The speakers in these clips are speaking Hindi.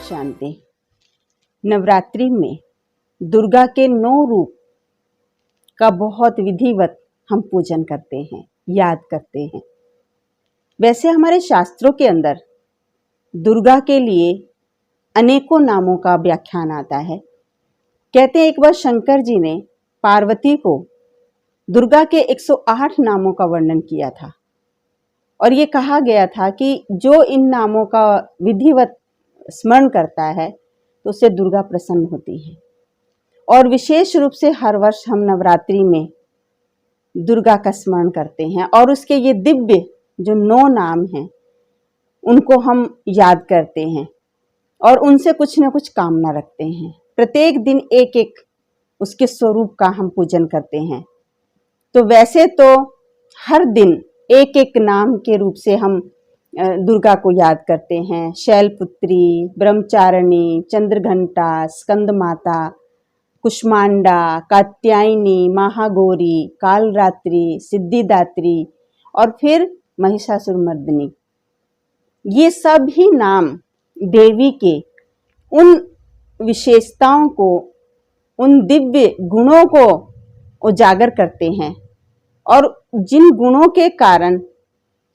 शांति। नवरात्रि में दुर्गा के 9 रूप का बहुत विधिवत हम पूजन करते हैं, याद करते हैं। वैसे हमारे शास्त्रों के अंदर दुर्गा के लिए अनेकों नामों का व्याख्यान आता है। कहते हैं एक बार शंकर जी ने पार्वती को दुर्गा के 108 नामों का वर्णन किया था और ये कहा गया था कि जो इन नामों का विधिवत स्मरण करता है तो उससे दुर्गा प्रसन्न होती है। और विशेष रूप से हर वर्ष हम नवरात्रि में दुर्गा का स्मरण करते हैं और उसके ये दिव्य जो 9 नाम हैं उनको हम याद करते हैं और उनसे कुछ न कुछ कामना रखते हैं। प्रत्येक दिन एक एक उसके स्वरूप का हम पूजन करते हैं। तो वैसे तो हर दिन एक एक नाम के रूप से हम दुर्गा को याद करते हैं। शैलपुत्री, ब्रह्मचारिणी, चंद्रघंटा, स्कंद माता, कुष्मांडा, कात्यायनी, महागौरी, कालरात्रि, सिद्धिदात्री और फिर महिषासुरमर्दिनी। ये सभी नाम देवी के उन विशेषताओं को, उन दिव्य गुणों को उजागर करते हैं और जिन गुणों के कारण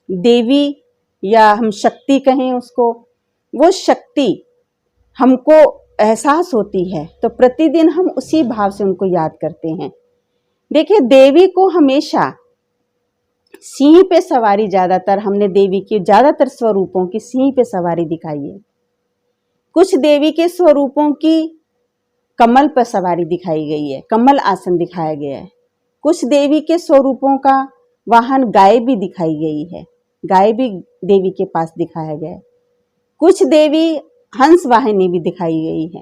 देवी या हम शक्ति कहें उसको, वो शक्ति हमको एहसास होती है तो प्रतिदिन हम उसी भाव से उनको याद करते हैं। देखिए देवी को हमेशा सिंह पे सवारी, ज्यादातर हमने देवी के ज्यादातर स्वरूपों की सिंह पे सवारी दिखाई है। कुछ देवी के स्वरूपों की कमल पर सवारी दिखाई गई है, कमल आसन दिखाया गया है। कुछ देवी के स्वरूपों का वाहन गाय भी दिखाई गई है, गाय भी देवी के पास दिखाया गया है। कुछ देवी हंस वाहिनी भी दिखाई गई है।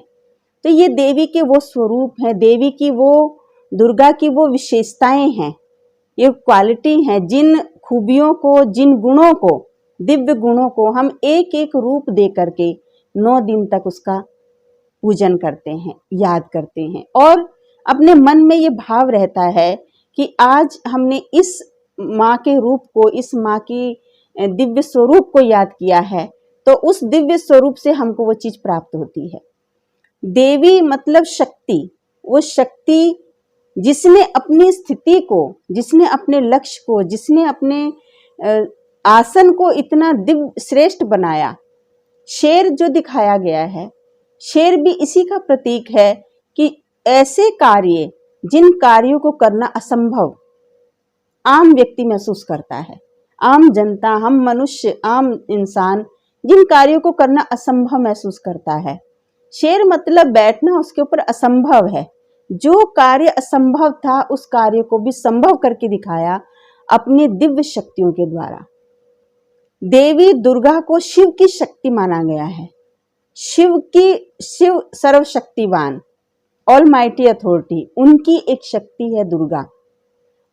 तो ये देवी के वो स्वरूप हैं, देवी की वो, दुर्गा की वो विशेषताएं हैं, ये क्वालिटी हैं, जिन खूबियों को, जिन गुणों को, दिव्य गुणों को हम एक एक रूप दे करके 9 दिन तक उसका पूजन करते हैं, याद करते हैं और अपने मन में ये भाव रहता है कि आज हमने इस माँ के रूप को, इस माँ की दिव्य स्वरूप को याद किया है तो उस दिव्य स्वरूप से हमको वो चीज प्राप्त होती है। देवी मतलब शक्ति, वो शक्ति जिसने अपनी स्थिति को, जिसने अपने लक्ष्य को, जिसने अपने आसन को इतना दिव्य श्रेष्ठ बनाया। शेर जो दिखाया गया है, शेर भी इसी का प्रतीक है कि ऐसे कार्य, जिन कार्यों को करना असंभव आम व्यक्ति महसूस करता है, आम जनता, हम मनुष्य, आम इंसान जिन कार्यों को करना असंभव महसूस करता है। शेर मतलब बैठना उसके ऊपर असंभव है। जो कार्य असंभव था उस कार्य को भी संभव करके दिखाया अपनी दिव्य शक्तियों के द्वारा। देवी दुर्गा को शिव की शक्ति माना गया है। शिव सर्वशक्तिवान, ऑलमाइटी अथॉरिटी, उनकी एक शक्ति है दुर्गा।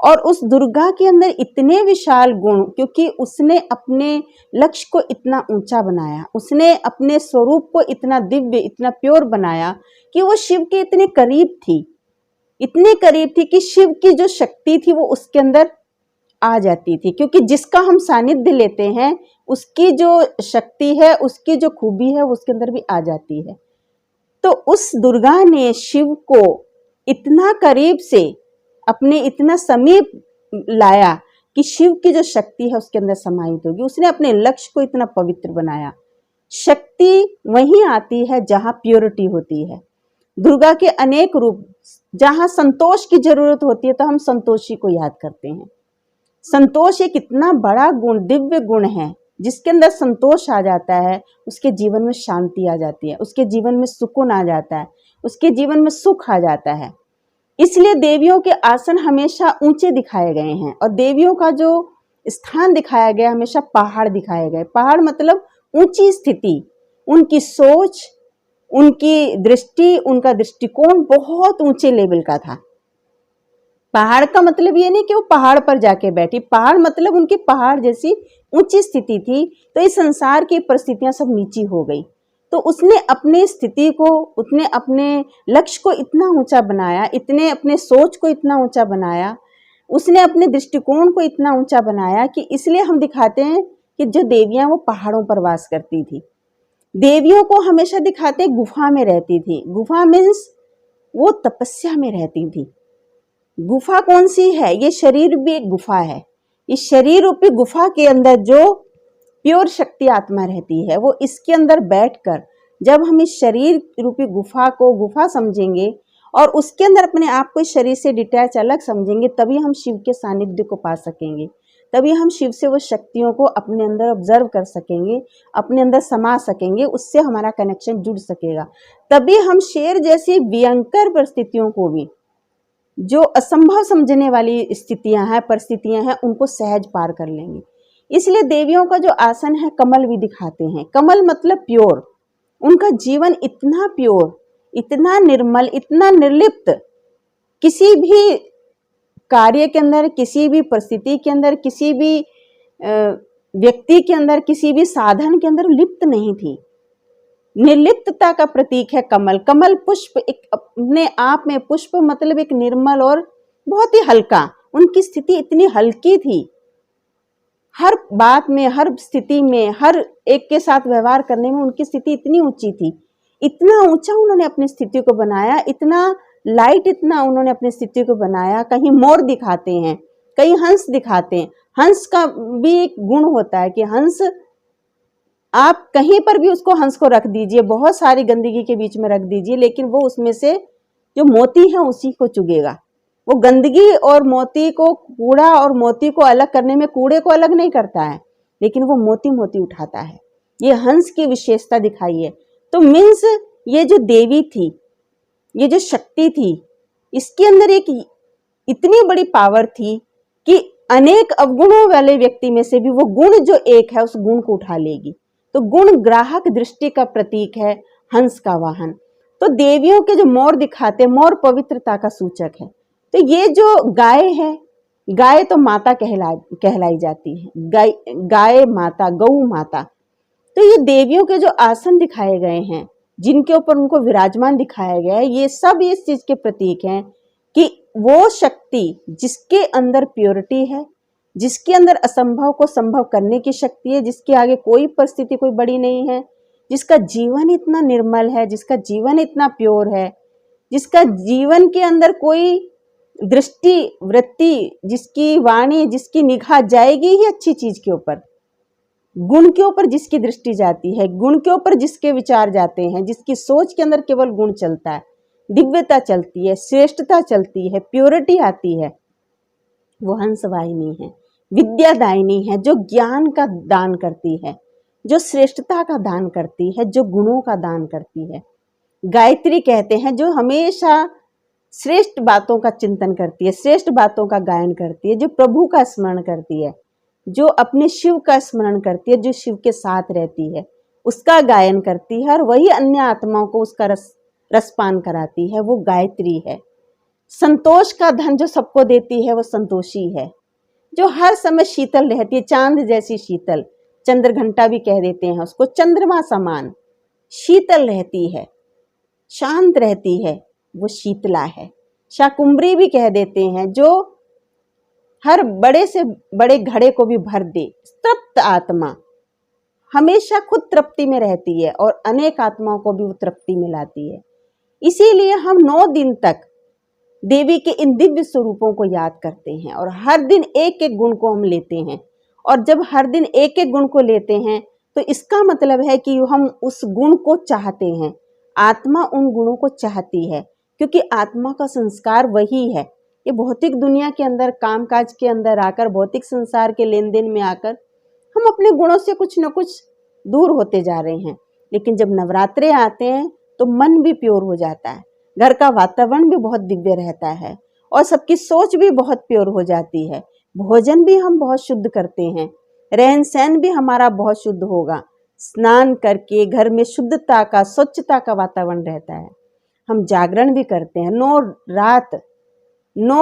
और उस दुर्गा के अंदर इतने विशाल गुण, क्योंकि उसने अपने लक्ष्य को इतना ऊंचा बनाया, उसने अपने स्वरूप को इतना दिव्य, इतना प्योर बनाया कि वो शिव के इतने करीब थी, इतने करीब थी कि शिव की जो शक्ति थी वो उसके अंदर आ जाती थी। क्योंकि जिसका हम सानिध्य लेते हैं उसकी जो शक्ति है, उसकी जो खूबी है वो उसके अंदर भी आ जाती है। तो उस दुर्गा ने शिव को इतना करीब से, अपने इतना समीप लाया कि शिव की जो शक्ति है उसके अंदर समाहित होगी। उसने अपने लक्ष्य को इतना पवित्र बनाया। शक्ति वहीं आती है जहां प्योरिटी होती है। दुर्गा के अनेक रूप, जहां संतोष की जरूरत होती है तो हम संतोषी को याद करते हैं। संतोष एक इतना बड़ा गुण, दिव्य गुण है, जिसके अंदर संतोष आ जाता है उसके जीवन में शांति आ जाती है, उसके जीवन में सुकून आ जाता है, उसके जीवन में सुख आ जाता है। इसलिए देवियों के आसन हमेशा ऊंचे दिखाए गए हैं और देवियों का जो स्थान दिखाया गया हमेशा पहाड़ दिखाए गए। पहाड़ मतलब ऊंची स्थिति, उनकी सोच, उनकी दृष्टि, उनका दृष्टिकोण बहुत ऊंचे लेवल का था। पहाड़ का मतलब ये नहीं कि वो पहाड़ पर जाके बैठी, पहाड़ मतलब उनकी पहाड़ जैसी ऊंची स्थिति थी। तो इस संसार की परिस्थितियां सब नीची हो गई, तो उसने अपनी स्थिति को, उसने अपने लक्ष्य को इतना ऊंचा बनाया, इतने अपने सोच को इतना ऊंचा बनाया, उसने अपने दृष्टिकोण को इतना ऊंचा बनाया कि इसलिए हम दिखाते हैं कि जो देवियां वो पहाड़ों पर वास करती थी। देवियों को हमेशा दिखाते गुफा में रहती थी। गुफा मीन्स वो तपस्या में रहती थी। गुफा कौन सी है? ये शरीर भी एक गुफा है। इस शरीर रूपी गुफा के अंदर जो प्योर शक्ति आत्मा रहती है, वो इसके अंदर बैठकर जब हम इस शरीर रूपी गुफा को गुफा समझेंगे और उसके अंदर अपने आप को इस शरीर से डिटैच अलग समझेंगे, तभी हम शिव के सानिध्य को पा सकेंगे। तभी हम शिव से वो शक्तियों को अपने अंदर ऑब्जर्व कर सकेंगे, अपने अंदर समा सकेंगे, उससे हमारा कनेक्शन जुड़ सकेगा। तभी हम शेर जैसी भयंकर परिस्थितियों को भी, जो असंभव समझने वाली स्थितियां हैं, परिस्थितियां हैं, उनको सहज पार कर लेंगे। इसलिए देवियों का जो आसन है, कमल भी दिखाते हैं। कमल मतलब प्योर। उनका जीवन इतना प्योर, इतना निर्मल, इतना निर्लिप्त, किसी भी कार्य के अंदर, किसी भी परिस्थिति के अंदर, किसी भी व्यक्ति के अंदर, किसी भी साधन के अंदर लिप्त नहीं थी। निर्लिप्तता का प्रतीक है कमल। कमल पुष्प एक अपने आप में, पुष्प मतलब एक निर्मल और बहुत ही हल्का। उनकी स्थिति इतनी हल्की थी, हर बात में, हर स्थिति में, हर एक के साथ व्यवहार करने में उनकी स्थिति इतनी ऊंची थी। इतना ऊंचा उन्होंने अपनी स्थिति को बनाया, इतना लाइट, इतना उन्होंने अपनी स्थिति को बनाया। कहीं मोर दिखाते हैं, कहीं हंस दिखाते हैं। हंस का भी एक गुण होता है कि हंस, आप कहीं पर भी उसको, हंस को रख दीजिए, बहुत सारी गंदगी के बीच में रख दीजिए, लेकिन वो उसमें से जो मोती है उसी को चुगेगा। वो गंदगी और मोती को, कूड़ा और मोती को अलग करने में कूड़े को अलग नहीं करता है, लेकिन वो मोती मोती उठाता है। ये हंस की विशेषता दिखाई है। तो मीन्स ये जो देवी थी, ये जो शक्ति थी, इसके अंदर एक इतनी बड़ी पावर थी कि अनेक अवगुणों वाले व्यक्ति में से भी वो गुण जो एक है, उस गुण को उठा लेगी। तो गुण ग्राहक दृष्टि का प्रतीक है, हंस का वाहन। तो देवियों के जो मोर दिखाते, मोर पवित्रता का सूचक है। तो ये जो गाय है, गाय तो माता कहलाई जाती है, गाय माता, गौ माता। तो ये देवियों के जो आसन दिखाए गए हैं, जिनके ऊपर उनको विराजमान दिखाया गया है, ये सब इस चीज के प्रतीक हैं कि वो शक्ति जिसके अंदर प्योरिटी है, जिसके अंदर असंभव को संभव करने की शक्ति है, जिसके आगे कोई परिस्थिति कोई बड़ी नहीं है, जिसका जीवन इतना निर्मल है, जिसका जीवन इतना प्योर है, जिसका जीवन के अंदर कोई दृष्टि वृत्ति, जिसकी वाणी, जिसकी निगाह जाएगी ही अच्छी चीज के ऊपर, गुण के ऊपर जिसकी दृष्टि जाती है, गुण के ऊपर जिसके विचार जाते हैं, जिसकी सोच के अंदर केवल गुण चलता है, दिव्यता चलती है, श्रेष्ठता चलती है, प्योरिटी आती है, वो हंसवाहिनी है, विद्यादायिनी है, जो ज्ञान का दान करती है, जो श्रेष्ठता का दान करती है, जो गुणों का दान करती है। गायत्री कहते हैं, जो हमेशा श्रेष्ठ बातों का चिंतन करती है, श्रेष्ठ बातों का गायन करती है, जो प्रभु का स्मरण करती है, जो अपने शिव का स्मरण करती है, जो शिव के साथ रहती है, उसका गायन करती है और वही अन्य आत्माओं को उसका रसपान कराती है, वो गायत्री है। संतोष का धन जो सबको देती है, वो संतोषी है, जो हर समय शीतल रहती है, चांद जैसी शीतल। चंद्र घंटा भी कह देते हैं उसको, चंद्रमा समान शीतल रहती है, शांत रहती है, वो शीतला है। शाकुंभरी भी कह देते हैं, जो हर बड़े से बड़े घड़े को भी भर दे, तृप्त आत्मा, हमेशा खुद तृप्ति में रहती है और अनेक आत्माओं को भी वो तृप्ति में लाती है। इसीलिए हम 9 दिन तक देवी के इन दिव्य स्वरूपों को याद करते हैं और हर दिन एक एक गुण को हम लेते हैं। और जब हर दिन एक एक गुण को लेते हैं, तो इसका मतलब है कि हम उस गुण को चाहते हैं। आत्मा उन गुणों को चाहती है, क्योंकि आत्मा का संस्कार वही है। ये भौतिक दुनिया के अंदर, कामकाज के अंदर आकर, भौतिक संसार के लेन देन में आकर हम अपने गुणों से कुछ न कुछ दूर होते जा रहे हैं। लेकिन जब नवरात्रे आते हैं तो मन भी प्योर हो जाता है, घर का वातावरण भी बहुत दिव्य रहता है और सबकी सोच भी बहुत प्योर हो जाती है। भोजन भी हम बहुत शुद्ध करते हैं, रहन सहन भी हमारा बहुत शुद्ध होगा। स्नान करके घर में शुद्धता का, स्वच्छता का वातावरण रहता है। हम जागरण भी करते हैं 9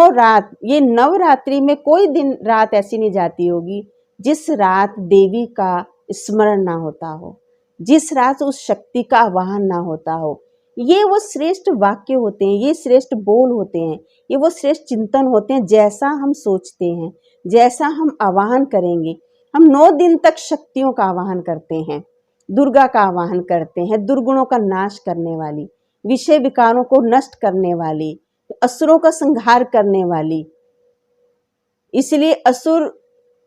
रात। ये नवरात्रि में कोई दिन रात ऐसी नहीं जाती होगी जिस रात देवी का स्मरण ना होता हो, जिस रात उस शक्ति का आवाहन ना होता हो। ये वो श्रेष्ठ वाक्य होते हैं, ये श्रेष्ठ बोल होते हैं, ये वो श्रेष्ठ चिंतन होते हैं। जैसा हम सोचते हैं, जैसा हम आवाहन करेंगे। हम 9 दिन तक शक्तियों का आवाहन करते हैं, दुर्गा का आवाहन करते हैं, दुर्गुणों का नाश करने वाली, विषय विकारों को नष्ट करने वाली, असुरों का संहार करने वाली। इसलिए असुर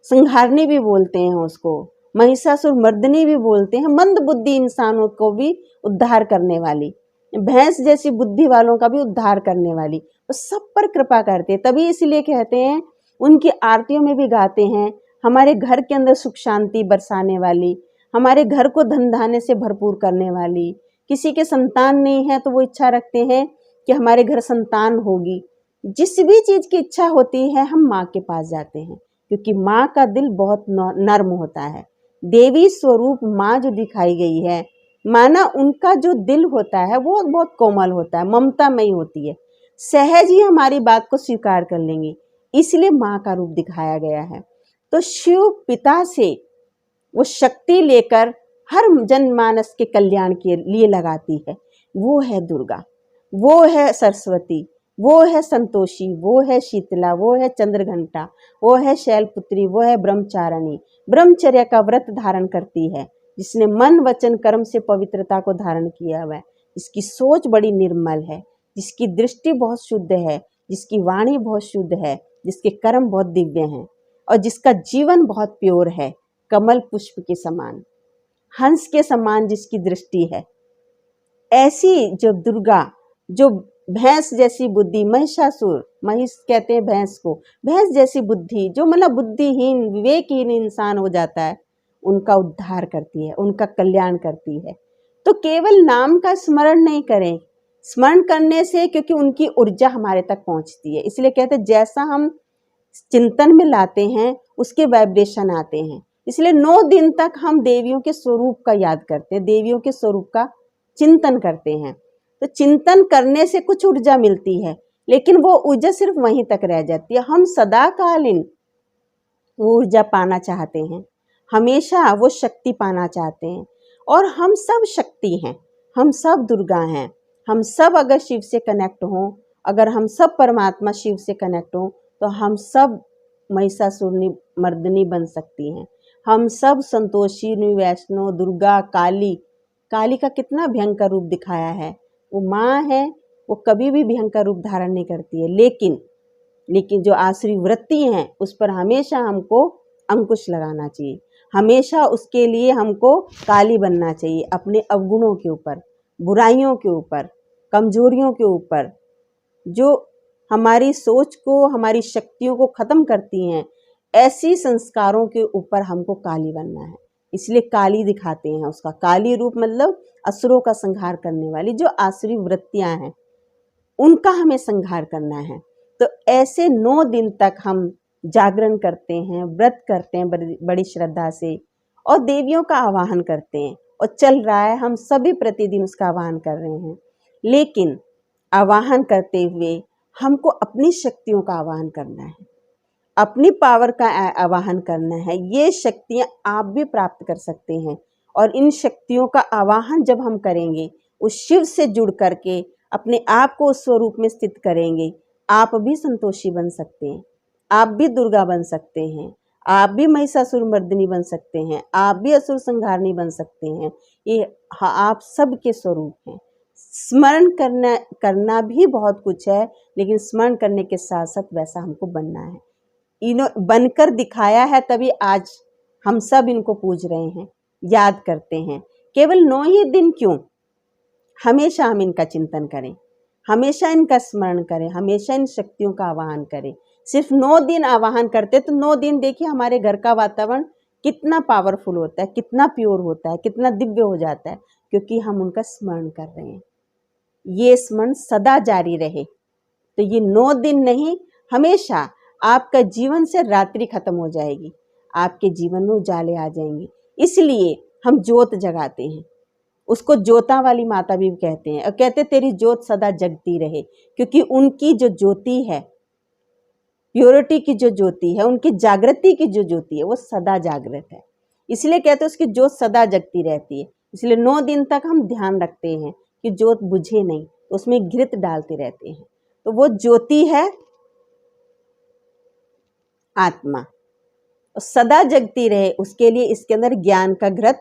संहारनी भी बोलते हैं उसको, महिषासुर मर्दनी भी बोलते हैं, मंद बुद्धि इंसानों को भी उद्धार करने वाली, भैंस जैसी बुद्धि वालों का भी उद्धार करने वाली, तो सब पर कृपा करते हैं। तभी इसलिए कहते हैं, उनकी आरतियों में भी गाते हैं, हमारे घर के अंदर सुख शांति बरसाने वाली, हमारे घर को धन धान्य से भरपूर करने वाली। किसी के संतान नहीं है तो वो इच्छा रखते हैं कि हमारे घर संतान होगी। जिस भी चीज की इच्छा होती है हम माँ के पास जाते हैं, क्योंकि माँ का दिल बहुत नर्म होता है। देवी स्वरूप माँ जो दिखाई गई है, माना उनका जो दिल होता है वो बहुत कोमल होता है, ममतामयी होती है, सहज ही हमारी बात को स्वीकार कर लेंगी, इसलिए माँ का रूप दिखाया गया है। तो शिव पिता से वो शक्ति लेकर हर जनमानस के कल्याण के लिए लगाती है। वो है दुर्गा, वो है सरस्वती, वो है संतोषी, वो है शीतला, वो है चंद्रघंटा, वो है शैलपुत्री, वो है ब्रह्मचारिणी। ब्रह्मचर्य का व्रत धारण करती है, जिसने मन वचन कर्म से पवित्रता को धारण किया हुआ है, जिसकी सोच बड़ी निर्मल है, जिसकी दृष्टि बहुत शुद्ध है, जिसकी वाणी बहुत शुद्ध है, जिसके कर्म बहुत दिव्य हैं और जिसका जीवन बहुत प्योर है, कमल पुष्प के समान, हंस के समान जिसकी दृष्टि है। ऐसी जो दुर्गा, जो भैंस जैसी बुद्धि, महिषासुर, महिष कहते हैं भैंस को, भैंस जैसी बुद्धि, जो मतलब बुद्धिहीन विवेकहीन इंसान हो जाता है, उनका उद्धार करती है, उनका कल्याण करती है। तो केवल नाम का स्मरण नहीं करें, स्मरण करने से क्योंकि उनकी ऊर्जा हमारे तक पहुंचती है, इसलिए कहते हैं जैसा हम चिंतन में लाते हैं उसके वाइब्रेशन आते हैं। इसलिए 9 दिन तक हम देवियों के स्वरूप का याद करते हैं, देवियों के स्वरूप का चिंतन करते हैं। तो चिंतन करने से कुछ ऊर्जा मिलती है, लेकिन वो ऊर्जा सिर्फ वहीं तक रह जाती है। हम सदाकालीन वो ऊर्जा पाना चाहते हैं, हमेशा वो शक्ति पाना चाहते हैं। और हम सब शक्ति हैं, हम सब दुर्गा हैं, हम सब अगर शिव से कनेक्ट हों, अगर हम सब परमात्मा शिव से कनेक्ट हों, तो हम सब महिषासुरनी मर्दनी बन सकती हैं। हम सब संतोषिनी, वैष्णो, दुर्गा, काली। काली का कितना भयंकर रूप दिखाया है। वो माँ है, वो कभी भी भयंकर रूप धारण नहीं करती है, लेकिन जो आसुरी वृत्ति हैं उस पर हमेशा हमको अंकुश लगाना चाहिए, हमेशा उसके लिए हमको काली बनना चाहिए, अपने अवगुणों के ऊपर, बुराइयों के ऊपर, कमजोरियों के ऊपर, जो हमारी सोच को, हमारी शक्तियों को खत्म करती हैं, ऐसी संस्कारों के ऊपर हमको काली बनना है। इसलिए काली दिखाते हैं उसका, काली रूप मतलब असुरों का संहार करने वाली, जो आसुरी वृत्तियां हैं उनका हमें संहार करना है। तो ऐसे 9 दिन तक हम जागरण करते हैं, व्रत करते हैं बड़ी श्रद्धा से, और देवियों का आवाहन करते हैं, और चल रहा है, हम सभी प्रतिदिन उसका आवाहन कर रहे हैं। लेकिन आवाहन करते हुए हमको अपनी शक्तियों का आवाहन करना है, अपनी पावर का आवाहन करना है। ये शक्तियाँ आप भी प्राप्त कर सकते हैं, और इन शक्तियों का आवाहन जब हम करेंगे, उस शिव से जुड़ करके अपने आप को उस स्वरूप में स्थित करेंगे, आप भी संतोषी बन सकते हैं, आप भी दुर्गा बन सकते हैं, आप भी महिषासुर मर्दिनी बन सकते हैं, आप भी असुर संहारणी बन सकते हैं। ये आप सबके स्वरूप हैं। स्मरण करना भी बहुत कुछ है, लेकिन स्मरण करने के साथ साथ वैसा हमको बनना है। बनकर दिखाया है, तभी आज हम सब इनको पूज रहे हैं, याद करते हैं। केवल 9 ही दिन क्यों, हमेशा हम इनका चिंतन करें, हमेशा इनका स्मरण करें, हमेशा इन शक्तियों का आवाहन करें। सिर्फ 9 दिन आवाहन करते तो 9 दिन देखिए हमारे घर का वातावरण कितना पावरफुल होता है, कितना प्योर होता है, कितना दिव्य हो जाता है, क्योंकि हम उनका स्मरण कर रहे हैं। ये स्मरण सदा जारी रहे। तो ये 9 दिन नहीं, हमेशा आपका जीवन से रात्रि खत्म हो जाएगी, आपके जीवन में उजाले आ जाएंगे। इसलिए हम ज्योत जगाते हैं, उसको ज्योता वाली माता भी कहते हैं, और कहते तेरी ज्योत सदा जगती रहे, क्योंकि उनकी जो ज्योति है, प्योरिटी की जो ज्योति है, उनकी जागृति की जो ज्योति है, वो सदा जागृत है। इसलिए कहते हैं उसकी ज्योत सदा जगती रहती है। इसलिए 9 दिन तक हम ध्यान रखते हैं कि ज्योत बुझे नहीं, तो उसमें घृत डालते रहते हैं। तो वो ज्योति है आत्मा, सदा जगती रहे, उसके लिए इसके अंदर ज्ञान का घृत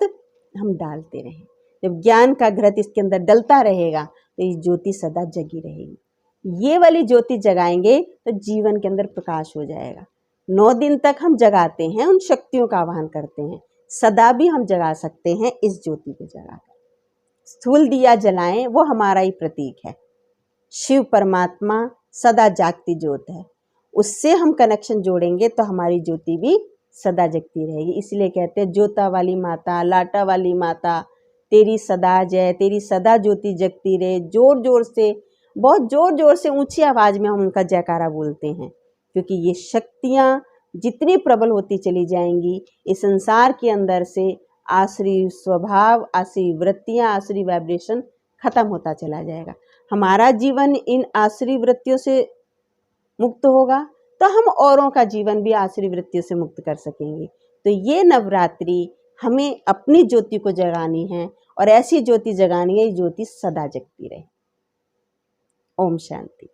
हम डालते रहें। जब ज्ञान का घृत इसके अंदर डलता रहेगा तो ये ज्योति सदा जगी रहेगी। ये वाली ज्योति जगाएंगे तो जीवन के अंदर प्रकाश हो जाएगा। 9 दिन तक हम जगाते हैं, उन शक्तियों का आवाहन करते हैं, सदा भी हम जगा सकते हैं इस ज्योति को जगाकर। स्थूल दिया जलाएं, वो हमारा ही प्रतीक है। शिव परमात्मा सदा जागती ज्योत है, उससे हम कनेक्शन जोड़ेंगे तो हमारी ज्योति भी सदा जगती रहेगी। इसलिए कहते हैं ज्योता वाली माता, लाटा वाली माता, तेरी सदा जय, तेरी सदा ज्योति जगती रहे। जोर जोर से, बहुत जोर जोर से ऊंची आवाज में हम उनका जयकारा बोलते हैं, क्योंकि ये शक्तियां जितनी प्रबल होती चली जाएंगी, इस संसार के अंदर से आसुरी स्वभाव, आसुरी वृत्तियां, आसुरी वाइब्रेशन खत्म होता चला जाएगा। हमारा जीवन इन आसुरी वृत्तियों से मुक्त होगा तो हम औरों का जीवन भी आसुरी वृत्तियों से मुक्त कर सकेंगे। तो ये नवरात्रि हमें अपनी ज्योति को जगानी है और ऐसी ज्योति जगानी है ज्योति सदा जगती रहे। ओम शांति।